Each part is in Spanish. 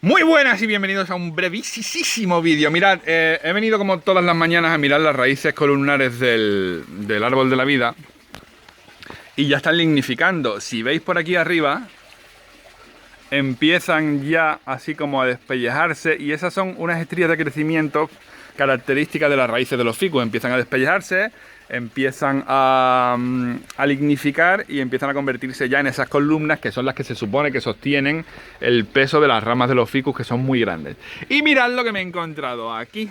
Muy buenas y bienvenidos a un brevísimo vídeo. Mirad, he venido como todas las mañanas a mirar las raíces columnares del árbol de la vida y ya están lignificando. Si veis por aquí arriba, empiezan ya así como a despellejarse y esas son unas estrías de crecimiento características de las raíces de los ficus. Empiezan a despellejarse, empiezan a lignificar y empiezan a convertirse ya en esas columnas que son las que se supone que sostienen el peso de las ramas de los ficus, que son muy grandes. Y mirad lo que me he encontrado aquí.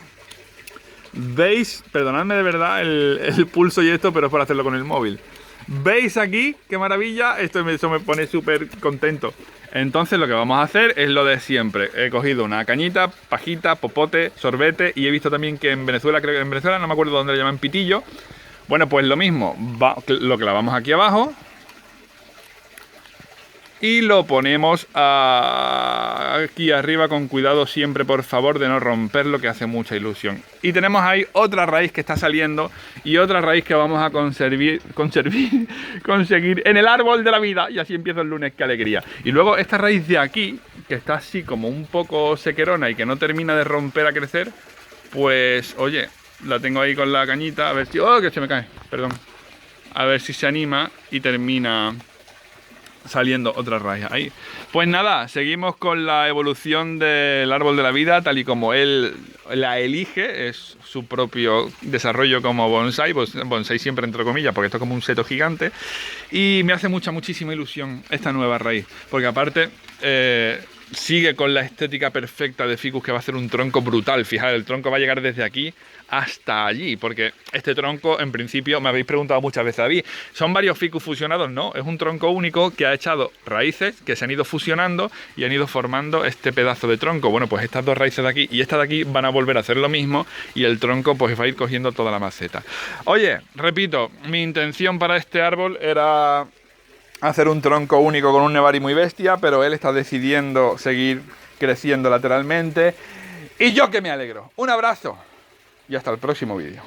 ¿Veis? Perdonadme de verdad el pulso y esto, pero es por hacerlo con el móvil. ¿Veis aquí? ¡Qué maravilla! Eso me pone súper contento. Entonces lo que vamos a hacer es lo de siempre. He cogido una cañita, pajita, popote, sorbete y he visto también que en Venezuela, creo que en Venezuela, no me acuerdo dónde le llaman pitillo. Bueno, pues lo mismo, lo clavamos aquí abajo y lo ponemos aquí arriba con cuidado siempre, por favor, de no romperlo, que hace mucha ilusión. Y tenemos ahí otra raíz que está saliendo y otra raíz que vamos a conseguir en el árbol de la vida. Y así empieza el lunes, qué alegría. Y luego esta raíz de aquí, que está así como un poco sequerona y que no termina de romper a crecer, pues oye, la tengo ahí con la cañita, a ver si... ¡Oh, que se me cae! Perdón. A ver si se anima y termina saliendo otra raíz ahí. Pues nada, seguimos con la evolución del árbol de la vida tal y como él la elige. Es su propio desarrollo como bonsai, bonsai siempre entre comillas, porque esto es como un seto gigante. Y me hace muchísima ilusión esta nueva raíz, porque aparte sigue con la estética perfecta de ficus, que va a ser un tronco brutal. Fijaos, el tronco va a llegar desde aquí hasta allí, porque este tronco, en principio, me habéis preguntado muchas veces, David, ¿son varios ficus fusionados? No, es un tronco único que ha echado raíces que se han ido fusionando y han ido formando este pedazo de tronco. Bueno, pues estas dos raíces de aquí y esta de aquí van a volver a hacer lo mismo y el tronco pues va a ir cogiendo toda la maceta. Oye, repito, mi intención para este árbol era hacer un tronco único con un nevari muy bestia, pero él está decidiendo seguir creciendo lateralmente y yo que me alegro. Un abrazo y hasta el próximo vídeo.